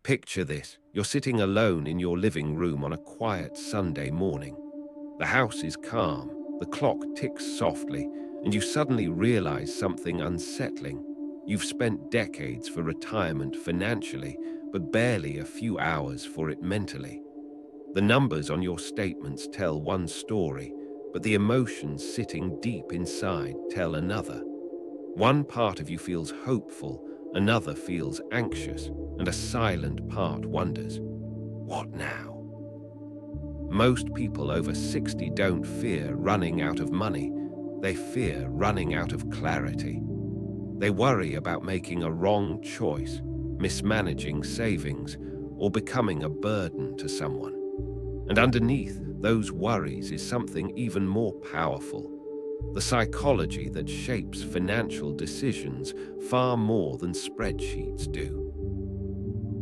Picture this. You're sitting alone in your living room on a quiet Sunday morning. The house is calm, the clock ticks softly, and you suddenly realize something unsettling. You've spent decades for retirement financially, but barely a few hours for it mentally. The numbers on your statements tell one story, but the emotions sitting deep inside tell another. One part of you feels hopeful, another feels anxious, and a silent part wonders, what now? Most people over 60 don't fear running out of money, they fear running out of clarity. They worry about making a wrong choice, mismanaging savings, or becoming a burden to someone. And underneath those worries is something even more powerful, the psychology that shapes financial decisions far more than spreadsheets do.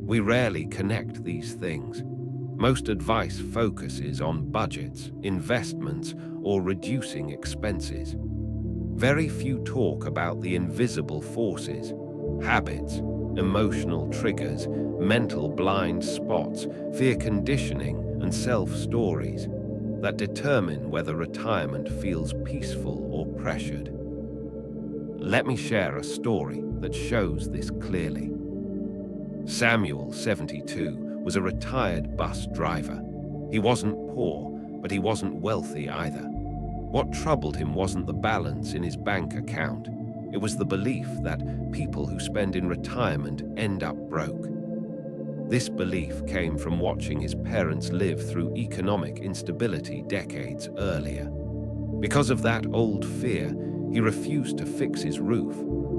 We rarely connect these things. Most advice focuses on budgets, investments, or reducing expenses. Very few talk about the invisible forces, habits, emotional triggers, mental blind spots, fear conditioning, and self-stories that determine whether retirement feels peaceful or pressured. Let me share a story that shows this clearly. Samuel, 72, was a retired bus driver. He wasn't poor, but he wasn't wealthy either. What troubled him wasn't the balance in his bank account. It was the belief that people who spend in retirement end up broke. This belief came from watching his parents live through economic instability decades earlier. Because of that old fear, he refused to fix his roof,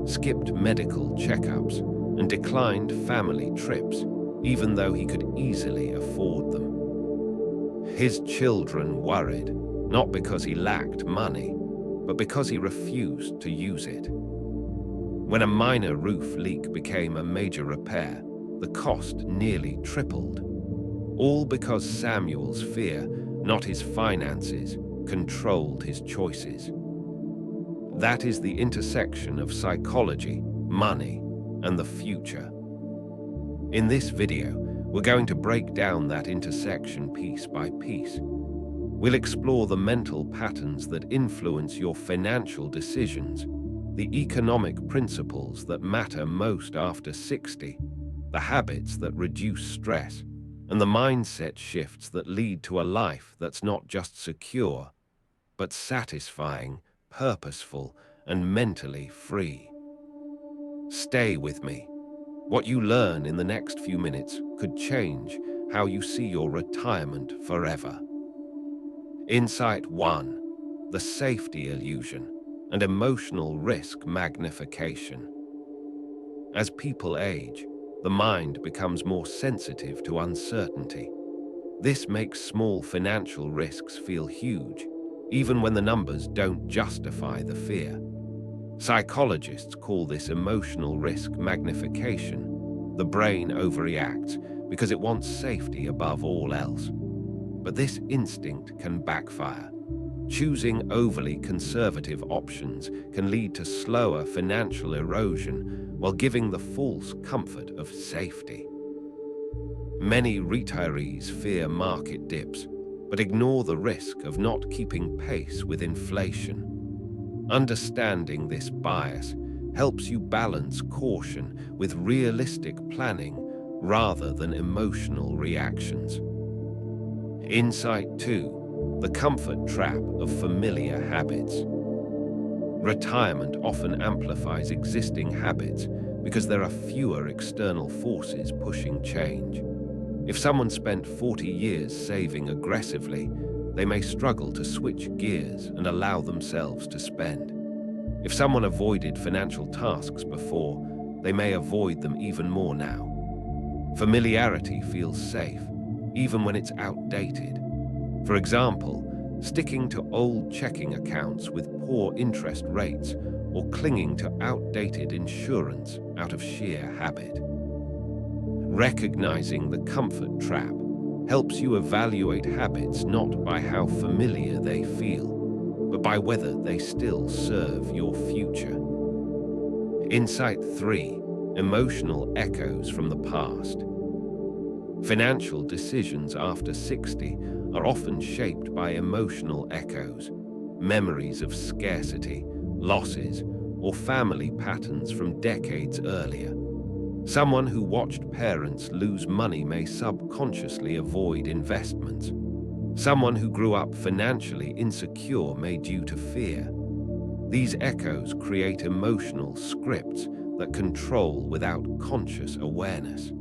skipped medical checkups, and declined family trips, even though he could easily afford them. His children worried, not because he lacked money, but because he refused to use it. When a minor roof leak became a major repair, the cost nearly tripled. All because Samuel's fear, not his finances, controlled his choices. That is the intersection of psychology, money, and the future. In this video, we're going to break down that intersection piece by piece. We'll explore the mental patterns that influence your financial decisions, the economic principles that matter most after 60, the habits that reduce stress, and the mindset shifts that lead to a life that's not just secure, but satisfying, purposeful, and mentally free. Stay with me. What you learn in the next few minutes could change how you see your retirement forever. Insight 1: the safety illusion and emotional risk magnification. As people age, the mind becomes more sensitive to uncertainty. This makes small financial risks feel huge, even when the numbers don't justify the fear. Psychologists call this emotional risk magnification. The brain overreacts because it wants safety above all else. But this instinct can backfire. Choosing overly conservative options can lead to slower financial erosion while giving the false comfort of safety. Many retirees fear market dips, but ignore the risk of not keeping pace with inflation. Understanding this bias helps you balance caution with realistic planning rather than emotional reactions. Insight 2: the comfort trap of familiar habits. Retirement often amplifies existing habits because there are fewer external forces pushing change. If someone spent 40 years saving aggressively, they may struggle to switch gears and allow themselves to spend. If someone avoided financial tasks before, they may avoid them even more now. Familiarity feels safe, even when it's outdated. For example, sticking to old checking accounts with poor interest rates or clinging to outdated insurance out of sheer habit. Recognizing the comfort trap helps you evaluate habits not by how familiar they feel, but by whether they still serve your future. Insight 3: emotional echoes from the past. Financial decisions after 60 are often shaped by emotional echoes, memories of scarcity, losses, or family patterns from decades earlier. Someone who watched parents lose money may subconsciously avoid investments. Someone who grew up financially insecure may due to fear. These echoes create emotional scripts that control without conscious awareness.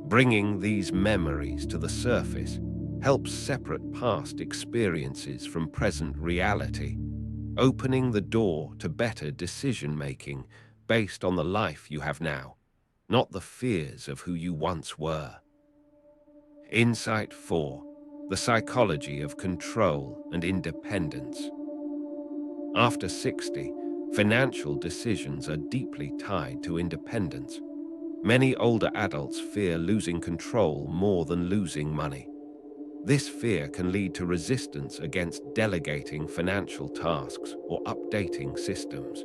Bringing these memories to the surface helps separate past experiences from present reality, opening the door to better decision-making based on the life you have now, not the fears of who you once were. Insight 4. The psychology of control and independence. After 60, financial decisions are deeply tied to independence. Many older adults fear losing control more than losing money. This fear can lead to resistance against delegating financial tasks or updating systems.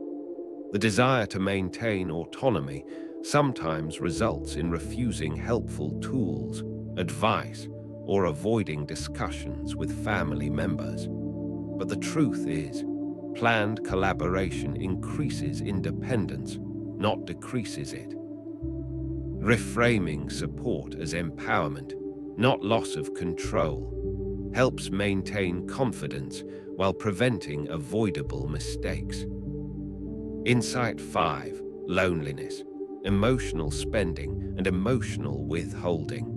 The desire to maintain autonomy sometimes results in refusing helpful tools, advice, or avoiding discussions with family members. But the truth is, planned collaboration increases independence, not decreases it. Reframing support as empowerment, not loss of control, helps maintain confidence while preventing avoidable mistakes. Insight 5. Loneliness, emotional spending, and emotional withholding.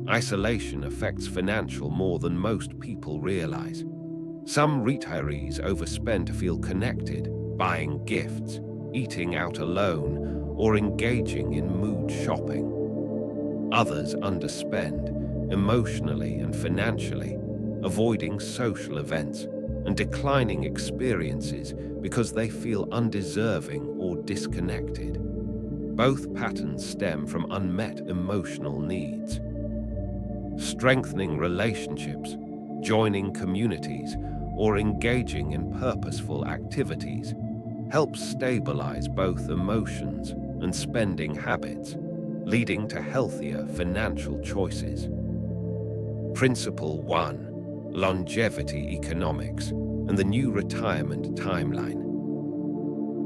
Isolation affects financial more than most people realize. Some retirees overspend to feel connected, buying gifts, eating out alone, or engaging in mood shopping. Others underspend, emotionally and financially, avoiding social events and declining experiences because they feel undeserving or disconnected. Both patterns stem from unmet emotional needs. Strengthening relationships, joining communities, or engaging in purposeful activities helps stabilize both emotions and spending habits, leading to healthier financial choices. Principle 1. Longevity economics and the new retirement timeline.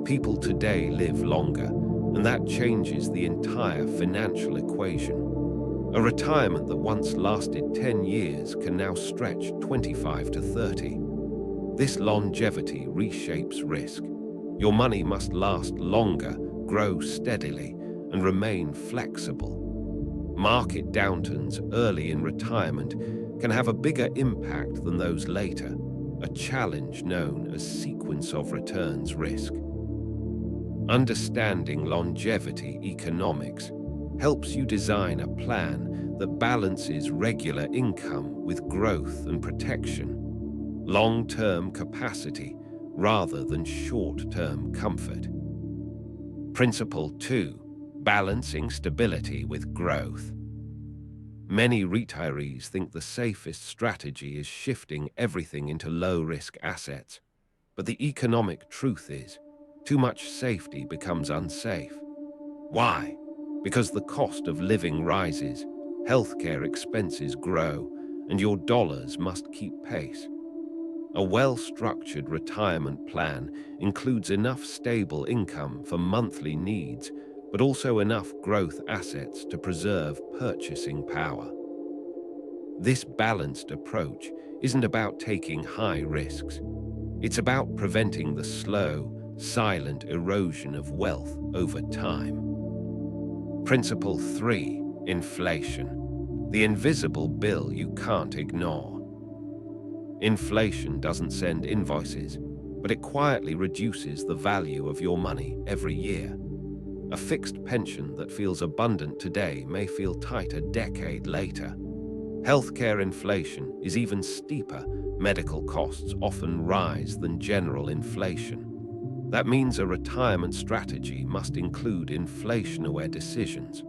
People today live longer, and that changes the entire financial equation. A retirement that once lasted 10 years can now stretch 25 to 30. This longevity reshapes risk. Your money must last longer, grow steadily, and remain flexible. Market downturns early in retirement can have a bigger impact than those later, a challenge known as sequence of returns risk. Understanding longevity economics helps you design a plan that balances regular income with growth and protection, long-term capacity rather than short-term comfort. Principle 2. Balancing stability with growth. Many retirees think the safest strategy is shifting everything into low-risk assets, but the economic truth is, too much safety becomes unsafe. Why? Because the cost of living rises, healthcare expenses grow, and your dollars must keep pace. A well-structured retirement plan includes enough stable income for monthly needs, but also enough growth assets to preserve purchasing power. This balanced approach isn't about taking high risks. It's about preventing the slow, silent erosion of wealth over time. Principle 3. Inflation, the invisible bill you can't ignore. Inflation doesn't send invoices, but it quietly reduces the value of your money every year. A fixed pension that feels abundant today may feel tight a decade later. Healthcare inflation is even steeper. Medical costs often rise than general inflation. That means a retirement strategy must include inflation-aware decisions.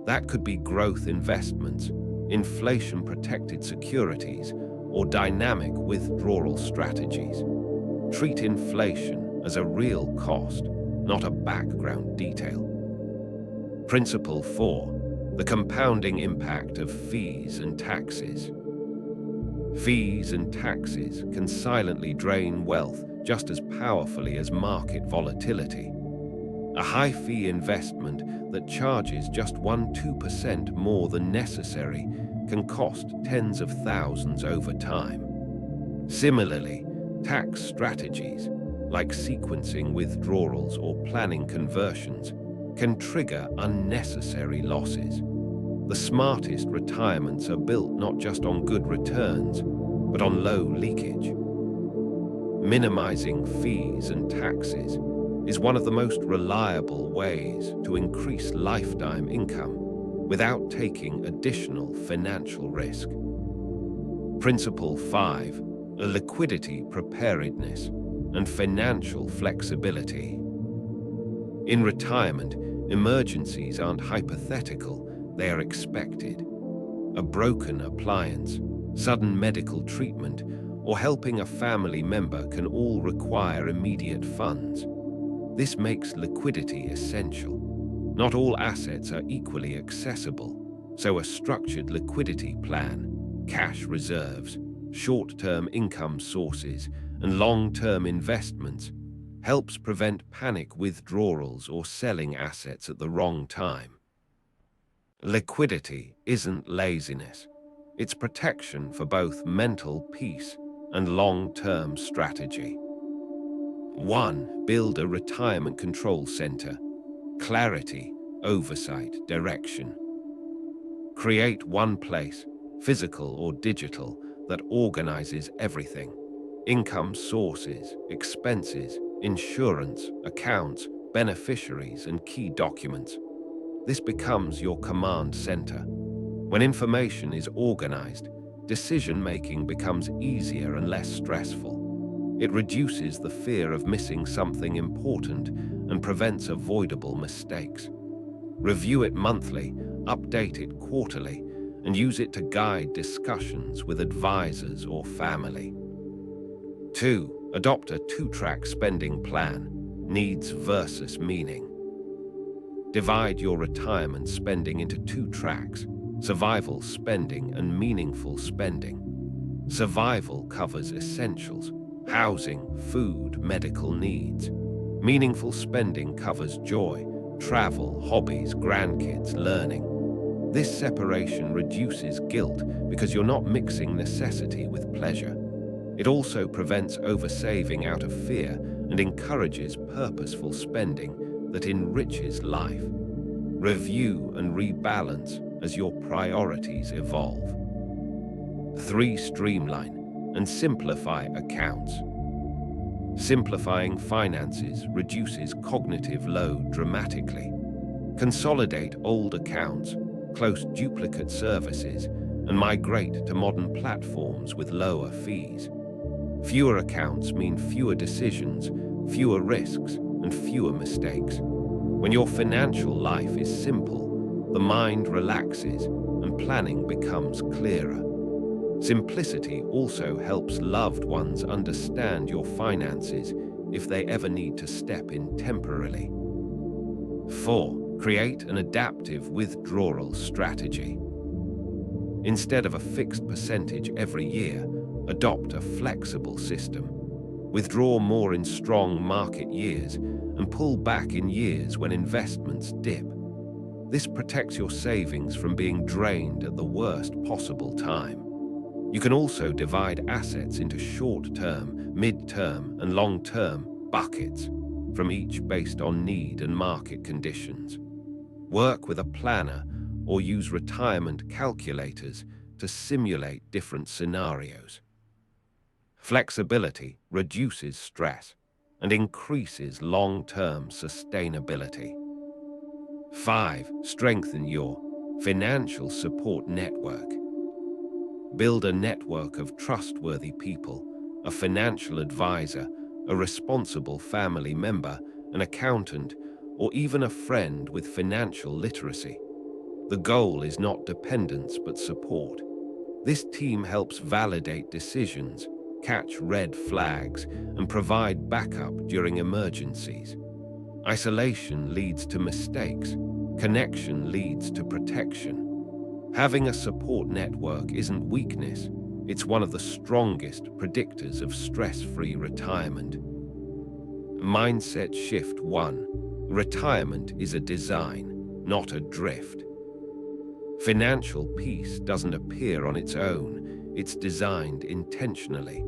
That could be growth investments, inflation-protected securities, or dynamic withdrawal strategies. Treat inflation as a real cost, not a background detail. Principle 4. The compounding impact of fees and taxes. Fees and taxes can silently drain wealth just as powerfully as market volatility. A high-fee investment that charges just 1–2% more than necessary can cost tens of thousands over time. Similarly, tax strategies, like sequencing withdrawals or planning conversions, can trigger unnecessary losses. The smartest retirements are built not just on good returns, but on low leakage. Minimizing fees and taxes is one of the most reliable ways to increase lifetime income without taking additional financial risk. Principle 5: liquidity preparedness and financial flexibility. In retirement, emergencies aren't hypothetical, they are expected. A broken appliance, sudden medical treatment, or helping a family member can all require immediate funds. This makes liquidity essential. Not all assets are equally accessible, so a structured liquidity plan, cash reserves, short-term income sources, and long-term investments helps prevent panic withdrawals or selling assets at the wrong time. Liquidity isn't laziness. It's protection for both mental peace and long-term strategy. 1. Build a retirement control center. Clarity, oversight, direction. Create one place, physical or digital, that organizes everything. Income sources, expenses, insurance, accounts, beneficiaries, and key documents. This becomes your command center. When information is organized, decision-making becomes easier and less stressful. It reduces the fear of missing something important and prevents avoidable mistakes. Review it monthly, update it quarterly, and use it to guide discussions with advisors or family. 2. Adopt a two-track spending plan, needs versus meaning. Divide your retirement spending into 2 tracks, survival spending and meaningful spending. Survival covers essentials, housing, food, medical needs. Meaningful spending covers joy, travel, hobbies, grandkids, learning. This separation reduces guilt because you're not mixing necessity with pleasure. It also prevents oversaving out of fear and encourages purposeful spending that enriches life. Review and rebalance as your priorities evolve. 3. Streamline and simplify accounts. Simplifying finances reduces cognitive load dramatically. Consolidate old accounts, close duplicate services, and migrate to modern platforms with lower fees. Fewer accounts mean fewer decisions, fewer risks, and fewer mistakes. When your financial life is simple, the mind relaxes and planning becomes clearer. Simplicity also helps loved ones understand your finances if they ever need to step in temporarily. 4. Create an adaptive withdrawal strategy. Instead of a fixed percentage every year, adopt a flexible system. Withdraw more in strong market years and pull back in years when investments dip. This protects your savings from being drained at the worst possible time. You can also divide assets into short-term, mid-term, and long-term buckets, from each based on need and market conditions. Work with a planner or use retirement calculators to simulate different scenarios. Flexibility reduces stress and increases long-term sustainability. 5. Strengthen your financial support network. Build a network of trustworthy people, a financial advisor, a responsible family member, an accountant, or even a friend with financial literacy. The goal is not dependence but support. This team helps validate decisions, catch red flags, and provide backup during emergencies. Isolation leads to mistakes. Connection leads to protection. Having a support network isn't weakness, it's one of the strongest predictors of stress-free retirement. Mindset shift 1. Retirement is a design, not a drift. Financial peace doesn't appear on its own, it's designed intentionally.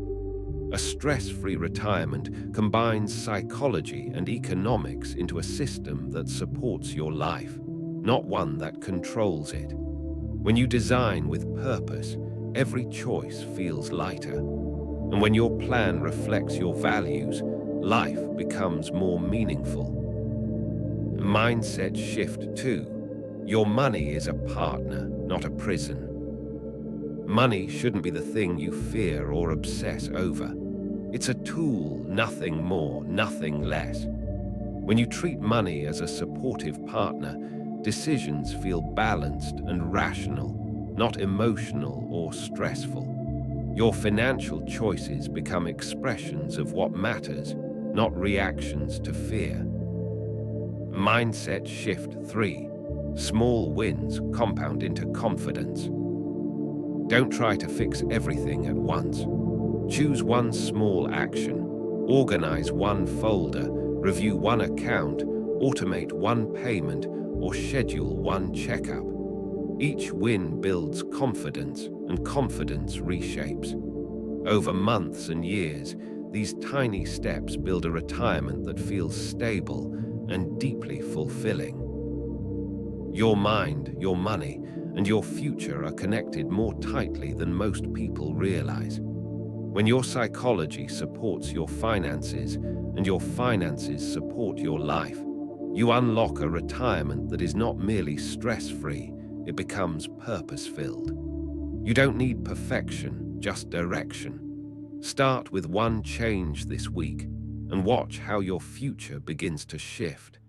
A stress-free retirement combines psychology and economics into a system that supports your life, not one that controls it. When you design with purpose, every choice feels lighter. And when your plan reflects your values, life becomes more meaningful. Mindset shift 2. Your money is a partner, not a prison. Money shouldn't be the thing you fear or obsess over. It's a tool, nothing more, nothing less. When you treat money as a supportive partner, decisions feel balanced and rational, not emotional or stressful. Your financial choices become expressions of what matters, not reactions to fear. Mindset shift 3. Small wins compound into confidence. Don't try to fix everything at once. Choose one small action, organize one folder, review one account, automate one payment, or schedule one checkup. Each win builds confidence, and confidence reshapes. Over months and years, these tiny steps build a retirement that feels stable and deeply fulfilling. Your mind, your money, and your future are connected more tightly than most people realize. When your psychology supports your finances and your finances support your life, you unlock a retirement that is not merely stress-free, it becomes purpose-filled. You don't need perfection, just direction. Start with one change this week and watch how your future begins to shift.